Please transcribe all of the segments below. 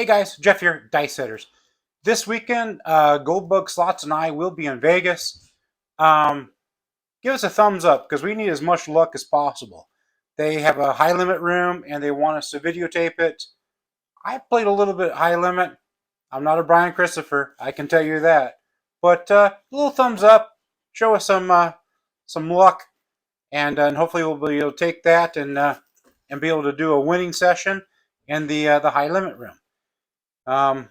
Hey guys, Jeff here, Dice Setters. This weekend, Goldbug Slots and I will be in Vegas. Um, Give us a thumbs up because we need as much luck as possible. They have a high limit room and they want us to videotape it. I played a little bit high limit. I'm not a Brian Christopher, I can tell you that. But a little thumbs up, show us some luck, and hopefully we'll be able to take that and be able to do a winning session in the high limit room. All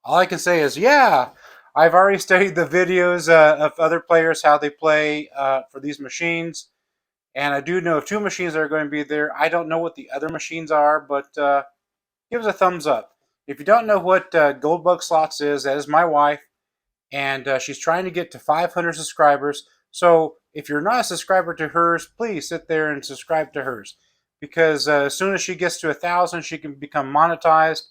I can say is, yeah, I've already studied the videos of other players, how they play for these machines. And I do know of two machines that are going to be there. I don't know what the other machines are, but give us a thumbs up. If you don't know what Goldbug Slots is, that is my wife. And she's trying to get to 500 subscribers. So if you're not a subscriber to hers, please sit there and subscribe to hers. Because as soon as she gets to 1,000, she can become monetized.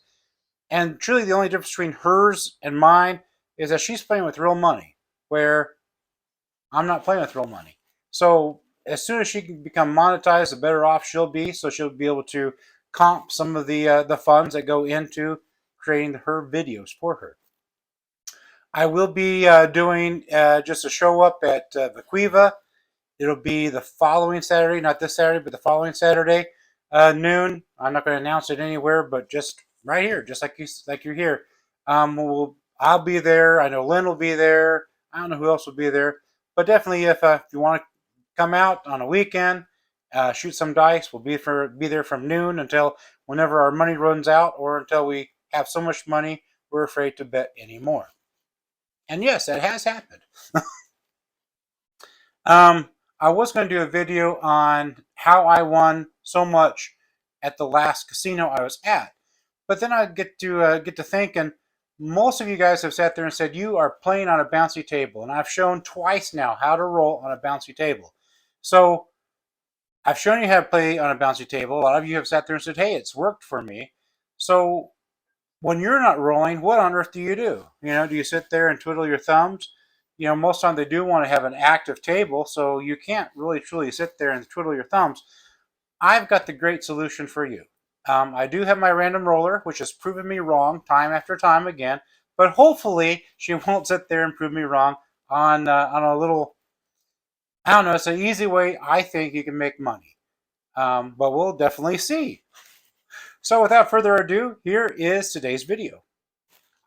And truly, the only difference between hers and mine is that she's playing with real money, where I'm not playing with real money. So as soon as she can become monetized, the better off she'll be. So she'll be able to comp some of the funds that go into creating her videos for her. I will be doing just a show up at Vee Quiva. It'll be the following Saturday, not this Saturday, but the following Saturday, noon. I'm not going to announce it anywhere, but just right here, just like you're here. I'll be there. I know Lynn will be there. I don't know who else will be there, but definitely if you want to come out on a weekend, shoot some dice. We'll be there from noon until whenever our money runs out, or until we have so much money we're afraid to bet anymore. And yes, that has happened. I was going to do a video on how I won so much at the last casino I was at, but then I get to thinking. Most of you guys have sat there and said you are playing on a bouncy table, and I've shown twice now how to roll on a bouncy table. So I've shown you how to play on a bouncy table. A lot of you have sat there and said, "Hey, it's worked for me." So when you're not rolling, what on earth do you do? Do you sit there and twiddle your thumbs? Most of the time they do want to have an active table, so you can't really truly sit there and twiddle your thumbs. I've got the great solution for you. I do have my random roller, which has proven me wrong time after time again, but hopefully she won't sit there and prove me wrong on a little. I don't know. It's an easy way I think you can make money, but we'll definitely see. So without further ado, here is today's video.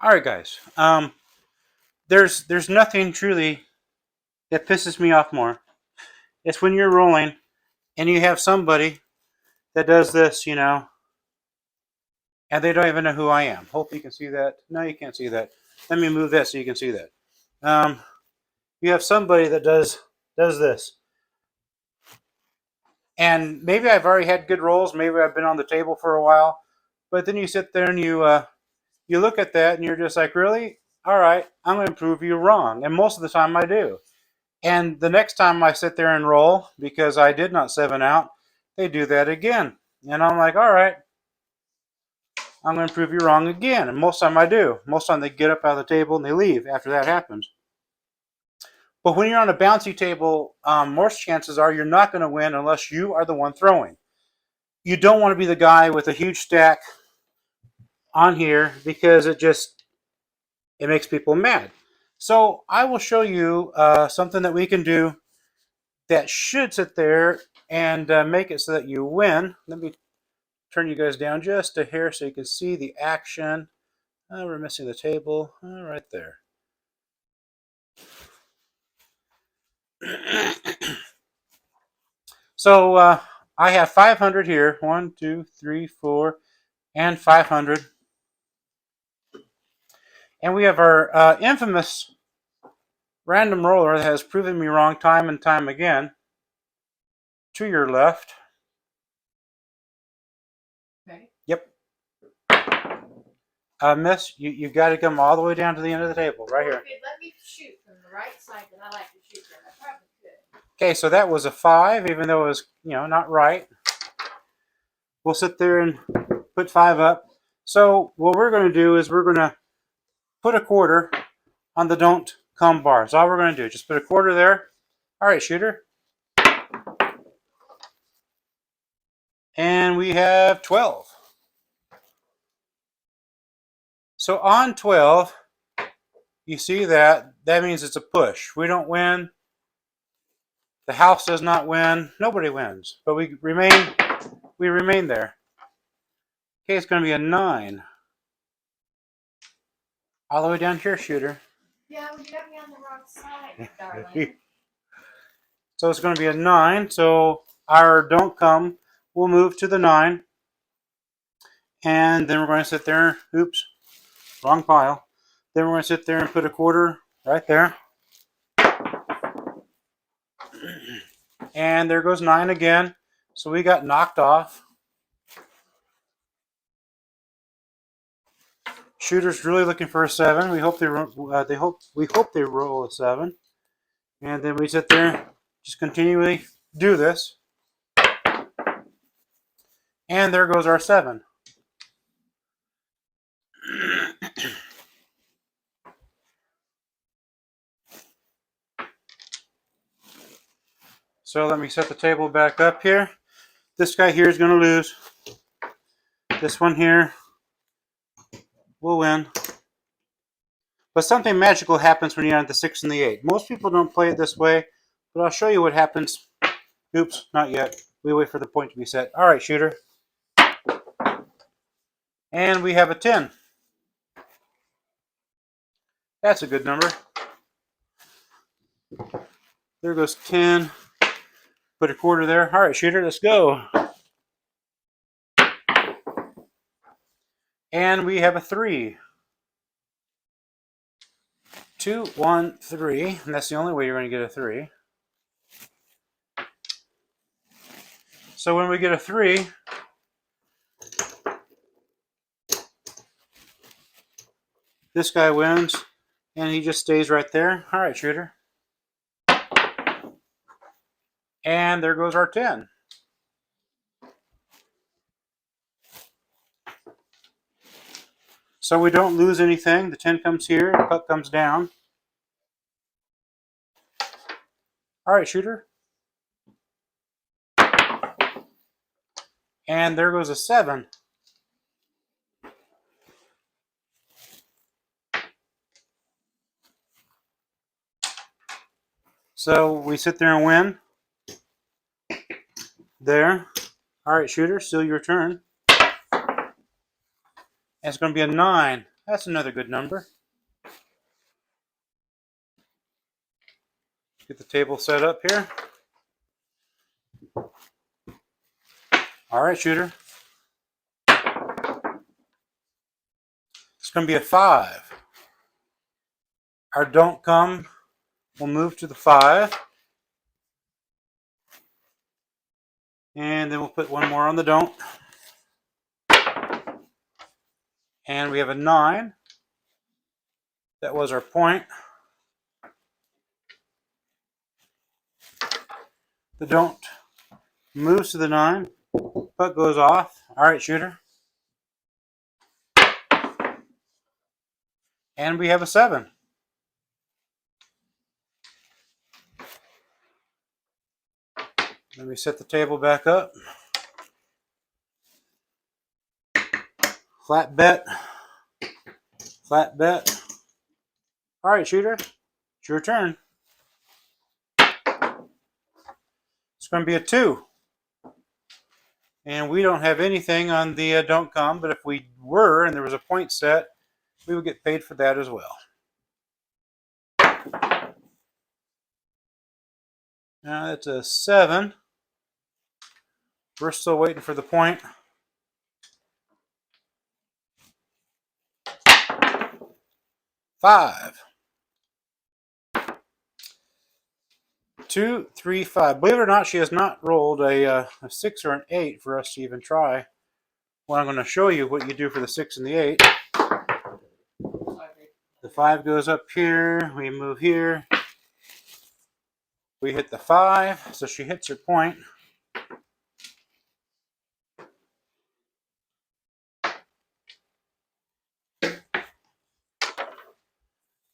All right, guys. There's nothing truly that pisses me off more. It's when you're rolling and you have somebody that does this, and they don't even know who I am. Hope you can see that. No, you can't see that. Let me move that so you can see that. You have somebody that does this, and maybe I've already had good rolls. Maybe I've been on the table for a while, but then you sit there and you look at that and you're just like, really? All right, I'm going to prove you wrong, and most of the time I do. And the next time I sit there and roll, because I did not 7 out, they do that again. And I'm like, all right, I'm going to prove you wrong again. And most of the time I do. Most of the time they get up out of the table and they leave after that happens. But when you're on a bouncy table, most chances are you're not going to win unless you are the one throwing. You don't want to be the guy with a huge stack on here because it makes people mad. So I will show you something that we can do that should sit there and make it so that you win. Let me turn you guys down just a hair so you can see the action. We're missing the table right there. So I have 500 here. 1, 2, 3, 4, and 500. And we have our infamous random roller that has proven me wrong time and time again. To your left. Okay. Yep. Miss, you got to come all the way down to the end of the table, right here. Okay, let me shoot from the right side that I like to shoot from. I probably could. Okay, so that was a 5, even though it was, not right. We'll sit there and put 5 up. So what we're going to do is we're going to put a quarter on the don't come bar. That's all we're going to do. Just put a quarter there. All right, shooter. And we have 12. So on 12, you see that means it's a push. We don't win. The house does not win. Nobody wins. But we remain there. Okay, it's going to be a 9. All the way down here, shooter. Yeah, well, you got me on the wrong side, darling. So it's going to be a 9. So our don't come will move to the 9. And then we're going to sit there. Oops, wrong pile. Then we're going to sit there and put a quarter right there. And there goes 9 again. So we got knocked off. Shooter's really looking for a 7. We hope they roll a 7. And then we sit there, just continually do this. And there goes our 7. So let me set the table back up here. This guy here is going to lose. This one here will win. But something magical happens when you're at the 6 and the 8. Most people don't play it this way, but I'll show you what happens. Oops, not yet. We wait for the point to be set. All right, shooter. And we have a 10. That's a good number. There goes 10. Put a quarter there. All right, shooter, let's go. And we have a 3. 2, 1, 3. And that's the only way you're going to get a 3. So when we get a 3, this guy wins, and he just stays right there. All right, shooter. And there goes our 10. So we don't lose anything. The 10 comes here, the puck comes down. All right, shooter. And there goes a 7. So we sit there and win. There. All right, shooter, still your turn. And it's going to be a 9. That's another good number. Get the table set up here. All right, shooter. It's going to be a 5. Our don't come will move to the 5. And then we'll put one more on the don't. And we have a 9. That was our point. The don't moves to the 9. Puck goes off. All right, shooter. And we have a 7. Let me set the table back up. Flat bet. Flat bet. All right, shooter. It's your turn. It's going to be a 2. And we don't have anything on the don't come, but if we were and there was a point set, we would get paid for that as well. Now that's a 7. We're still waiting for the point. 5. 2, 3, 5. Believe it or not, she has not rolled a 6 or an 8 for us to even try. Well, I'm going to show you what you do for the 6 and the 8. The 5 goes up here. We move here. We hit the 5, so she hits her point.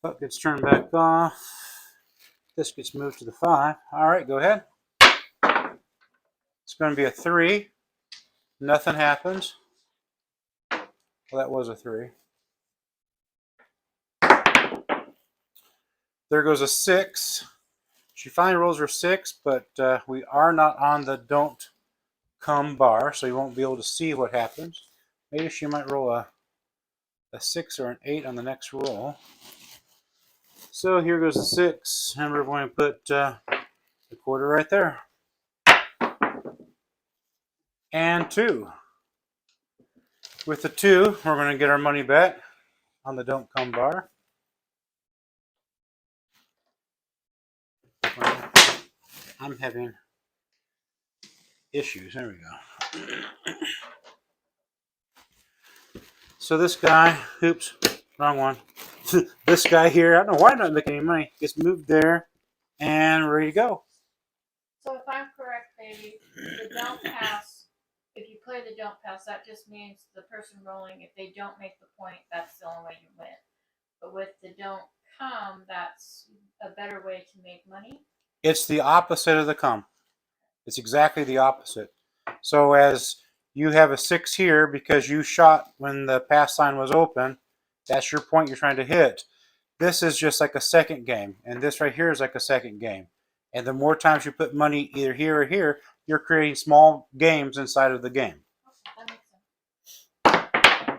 Puck gets turned back off. This gets moved to the 5. All right, go ahead. It's going to be a 3. Nothing happens. Well, that was a 3. There goes a 6. She finally rolls her 6, but we are not on the don't come bar, so you won't be able to see what happens. Maybe she might roll a 6 or an 8 on the next roll. So here goes a 6, and we're going to put the quarter right there. And 2. With the 2, we're going to get our money back on the don't come bar. Well, I'm having issues. There we go. So this guy, oops, wrong one. This guy here, I don't know why I'm not making any money, gets moved there, and ready to go. So if I'm correct, baby, the don't pass, if you play the don't pass, that just means the person rolling, if they don't make the point, that's the only way you win. But with the don't come, that's a better way to make money. It's the opposite of the come. It's exactly the opposite. So as you have a 6 here because you shot when the pass sign was open, that's your point you're trying to hit. This is just like a second game, and this right here is like a second game. And the more times you put money either here or here, you're creating small games inside of the game. Okay, that makes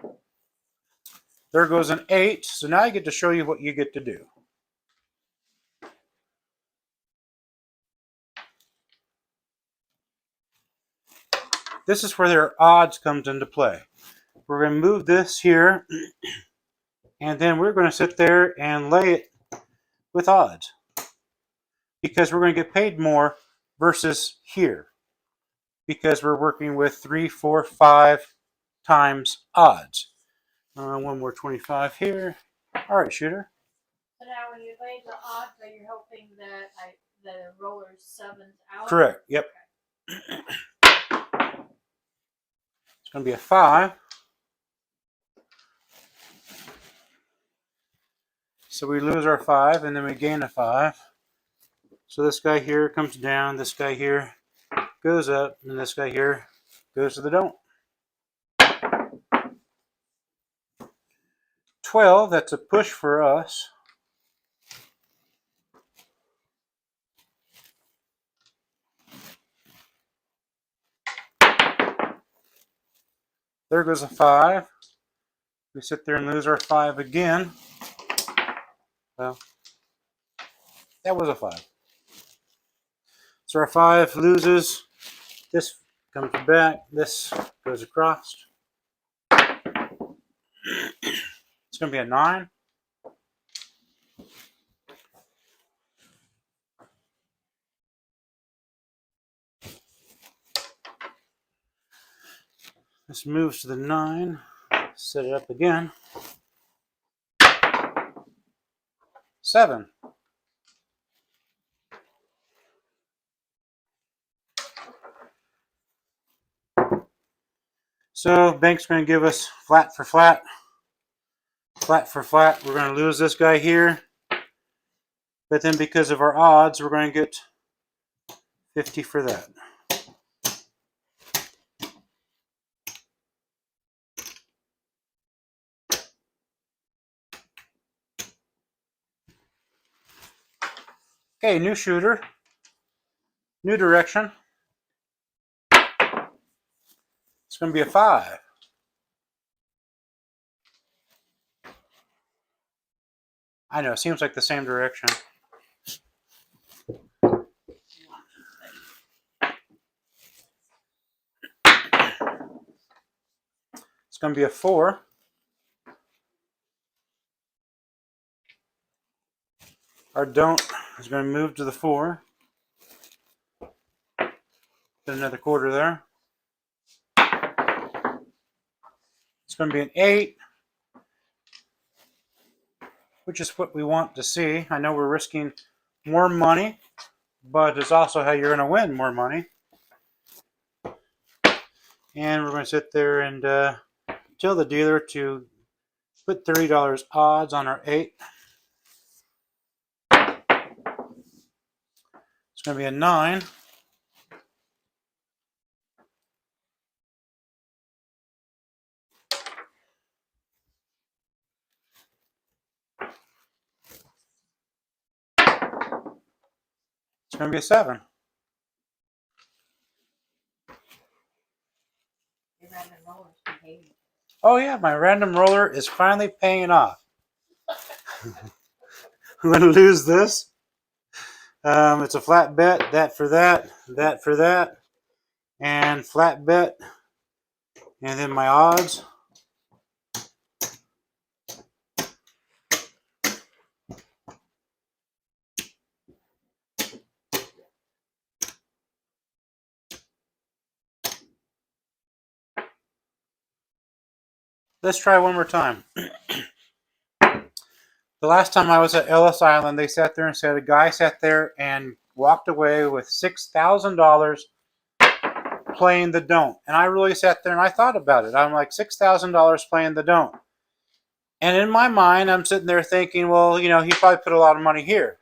sense. There goes an 8, so now I get to show you what you get to do. This is where their odds comes into play. We're going to move this here, and then we're going to sit there and lay it with odds. Because we're going to get paid more versus here. Because we're working with 3, 4, 5 times odds. One more 25 here. All right, shooter. So now when you lay the odds, are you hoping that the roller's 7's out? Correct. Yep. It's going to be a 5. So we lose our 5, and then we gain a 5. So this guy here comes down, this guy here goes up, and this guy here goes to the don't. 12, that's a push for us. There goes a 5. We sit there and lose our 5 again. Well, that was a 5. So our 5 loses. This comes back. This goes across. It's going to be a 9. This moves to the 9. Set it up again. 7. So bank's going to give us flat for flat. Flat for flat. We're going to lose this guy here. But then because of our odds, we're going to get 50 for that. Okay, new shooter. New direction. It's going to be a 5. I know, it seems like the same direction. It's going to be a 4. Our don't is going to move to the 4. Put another quarter there. It's going to be an 8, which is what we want to see. I know we're risking more money, but it's also how you're going to win more money. And we're going to sit there and tell the dealer to put $30 odds on our 8. It's going to be a 9. going to be a 7. Your random roller's behaving. Oh yeah, my random roller is finally paying off. I'm going to lose this. It's a flat bet. That for that. That for that. And flat bet. And then my odds. Let's try one more time. The last time I was at Ellis Island, they sat there and said a guy sat there and walked away with $6,000 playing the don't. And I really sat there and I thought about it. I'm like, $6,000 playing the don't. And in my mind, I'm sitting there thinking, well, you know, he probably put a lot of money here.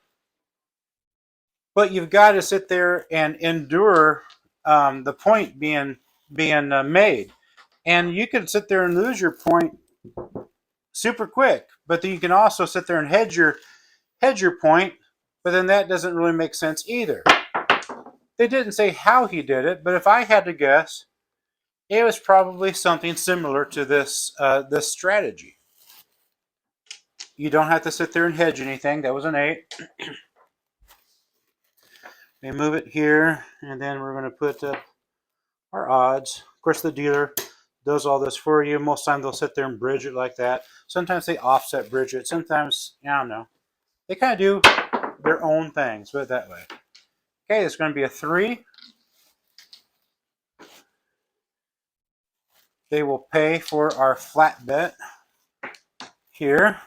But you've got to sit there and endure the point being made. And you can sit there and lose your point super quick. But then you can also sit there and hedge your point. But then that doesn't really make sense either. They didn't say how he did it, but if I had to guess, it was probably something similar to this strategy. You don't have to sit there and hedge anything. That was an 8. We move it here, and then we're going to put up our odds. Of course, the dealer does all this for you. Most times they'll sit there and bridge it like that. Sometimes they offset bridge it. Sometimes, I don't know. They kind of do their own things, put it that way. Okay, it's going to be a 3. They will pay for our flat bet here.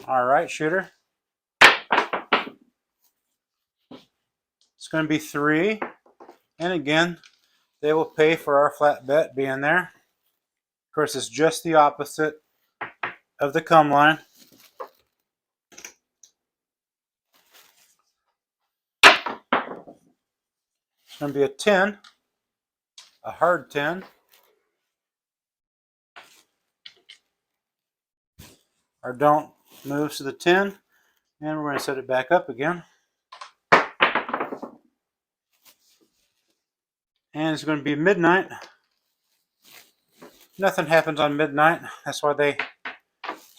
All right, shooter. It's going to be 3. And again, they will pay for our flat bet being there. Of course, it's just the opposite of the come line. It's going to be a 10. A hard 10. Our don't moves to the 10. And we're going to set it back up again. And it's going to be midnight. Nothing happens on midnight. That's why they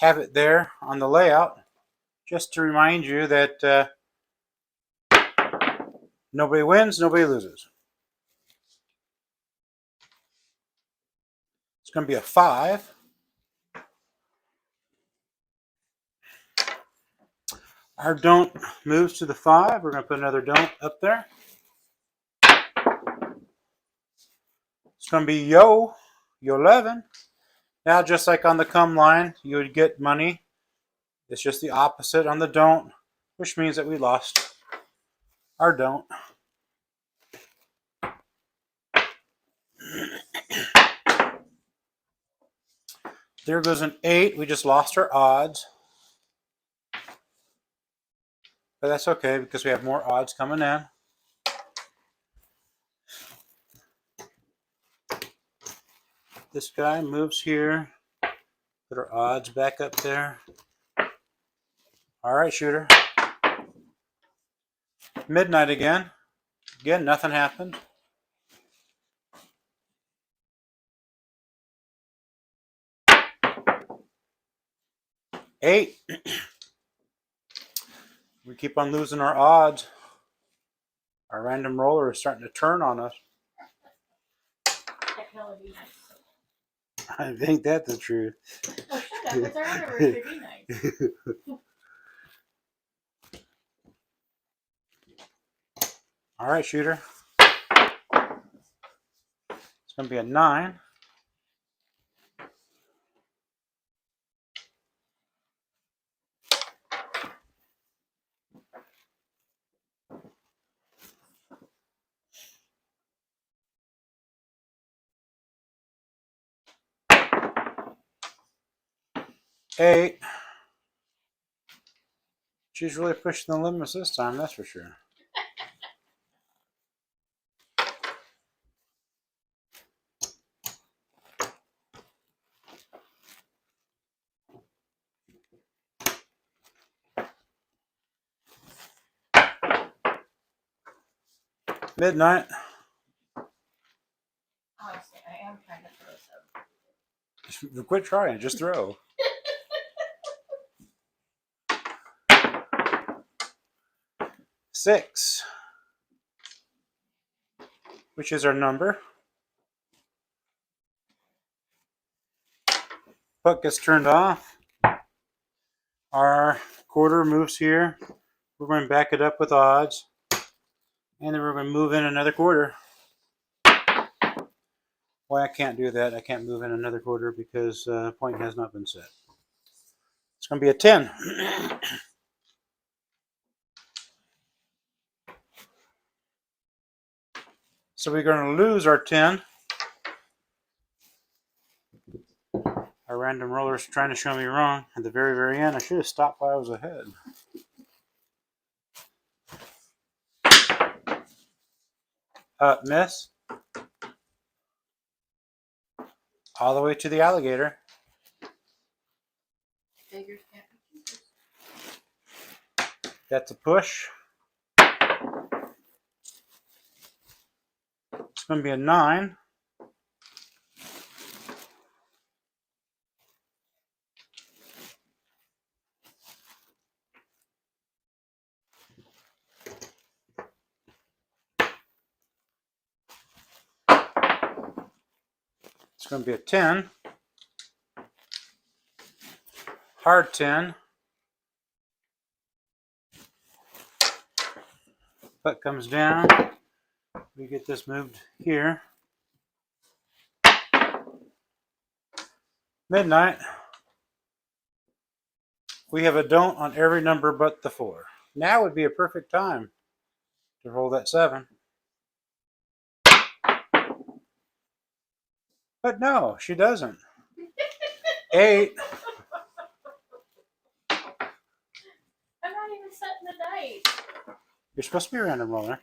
have it there on the layout. Just to remind you that nobody wins, nobody loses. It's going to be a 5. Our don't moves to the 5. We're going to put another don't up there. It's going to be yo 11. Now, just like on the come line, you would get money. It's just the opposite on the don't, which means that we lost our don't. There goes an 8. We just lost our odds. But that's okay because we have more odds coming in. This guy moves here. Put our odds back up there. All right, shooter. Midnight again. Again, nothing happened. 8. We keep on losing our odds. Our random roller is starting to turn on us. Technology. I think that's the truth. Oh, shut up. It's our anniversary. Be nice. All right, shooter. It's going to be a 9. Eight. She's really pushing the limits this time, that's for sure. Midnight. Honestly, I am trying to throw some. Quit trying. Just throw. 6, which is our number. Puck gets turned off. Our quarter moves here. We're going to back it up with odds. And then we're going to move in another quarter. Well, I can't do that. I can't move in another quarter because point has not been set. It's going to be a 10. So we're going to lose our 10. Our random roller is trying to show me wrong. At the very, very end, I should have stopped while I was ahead. Miss. All the way to the alligator. Beggars can't be choosers. That's a push. It's going to be a 9. It's going to be a 10. Hard 10. Putt comes down. We get this moved here. Midnight. We have a don't on every number but the 4. Now would be a perfect time to roll that 7. But no, she doesn't. 8. I'm not even setting the dice. You're supposed to be a random roller.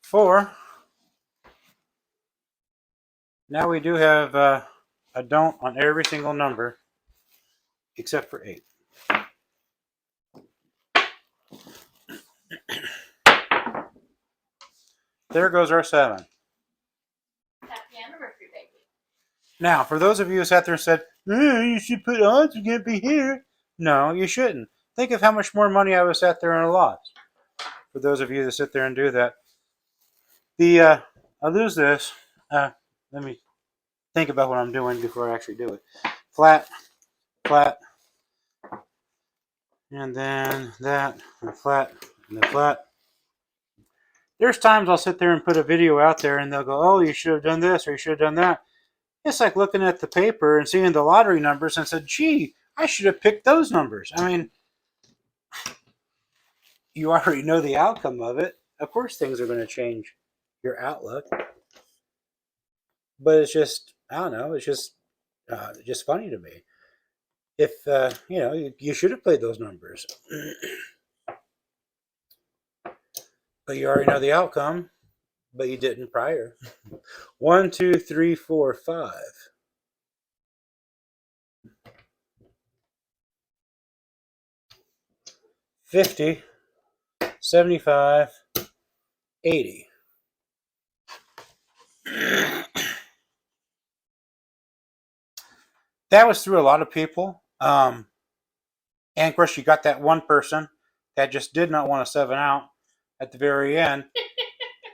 4. Now we do have a don't on every single number except for 8. There goes our 7. Happy anniversary, baby. Now, for those of you who sat there and said, you should put odds, you can't be here. No, you shouldn't. Think of how much more money I was sat there and lost. For those of you that sit there and do that. I lose this. Let me think about what I'm doing before I actually do it. Flat, flat, and then that, and flat, and then flat. There's times I'll sit there and put a video out there and they'll go, oh, you should have done this or you should have done that. It's like looking at the paper and seeing the lottery numbers and said, gee, I should have picked those numbers. I mean, you already know the outcome of it. Of course things are going to change your outlook. But it's just, I don't know, it's just funny to me. If, you should have played those numbers. But you already know the outcome, but you didn't prior. 1, 2, 3, 4, 5. 50, 75, 80. That was through a lot of people. And of course, you got that one person that just did not want to 7 out at the very end.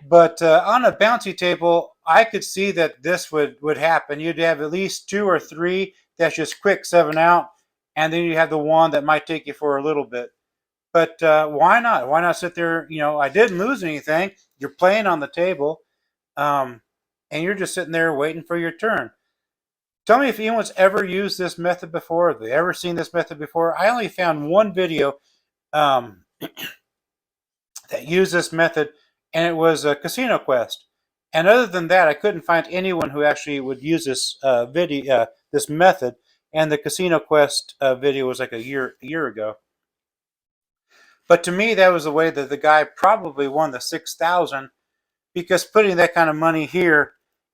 But on a bouncy table, I could see that this would happen. You'd have at least 2 or 3 that's just quick 7 out, and then you have the one that might take you for a little bit. But why not? Why not sit there? I didn't lose anything. You're playing on the table, and you're just sitting there waiting for your turn. Tell me if anyone's ever used this method before. Have they ever seen this method before? I only found one video that used this method, and it was a Casino Quest. And other than that, I couldn't find anyone who actually would use this this method. And the Casino Quest video was like a year ago. But to me, that was the way that the guy probably won the 6,000, because putting that kind of money here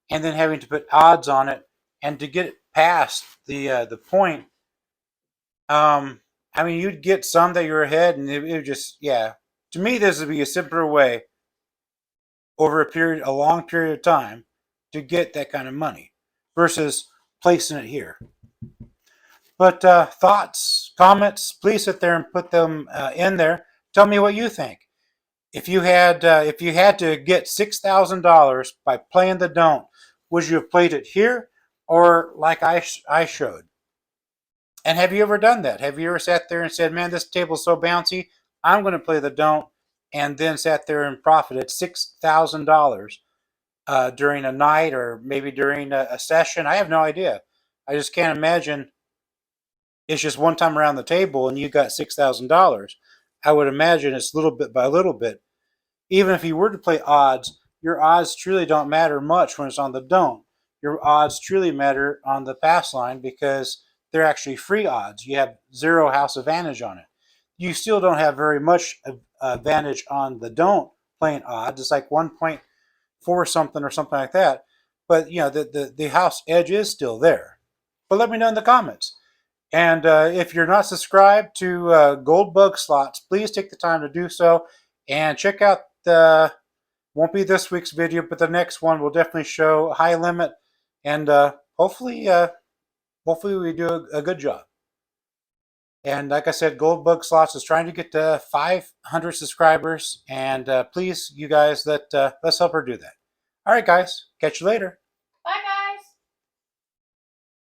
and then having to put odds on it and to get it past the point, I mean, you'd get some that you're ahead, and it would just, yeah. To me, this would be a simpler way over a long period of time to get that kind of money versus placing it here. But thoughts, comments, please sit there and put them in there. Tell me what you think. If you had to get $6,000 by playing the don't, would you have played it here or like I showed? And have you ever done that? Have you ever sat there and said, "Man, this table's so bouncy, I'm going to play the don't," and then sat there and profited $6,000 during a night or maybe during a session? I have no idea. I just can't imagine it's just one time around the table and you got $6,000. I would imagine it's little bit by little bit. Even if you were to play odds, your odds truly don't matter much when it's on the don't. Your odds truly matter on the pass line because they're actually free odds. You have zero house advantage on it. You still don't have very much advantage on the don't playing odds. It's like 1.4 something or something like that. But you know the house edge is still there. But let me know in the comments. And if you're not subscribed to Gold Bug Slots, please take the time to do so and check out the. Won't be this week's video, but the next one will definitely show high limit, and hopefully we do a good job. And like I said, Gold Bug Slots is trying to get to 500 subscribers, and please, you guys, let's help her do that. All right, guys, catch you later.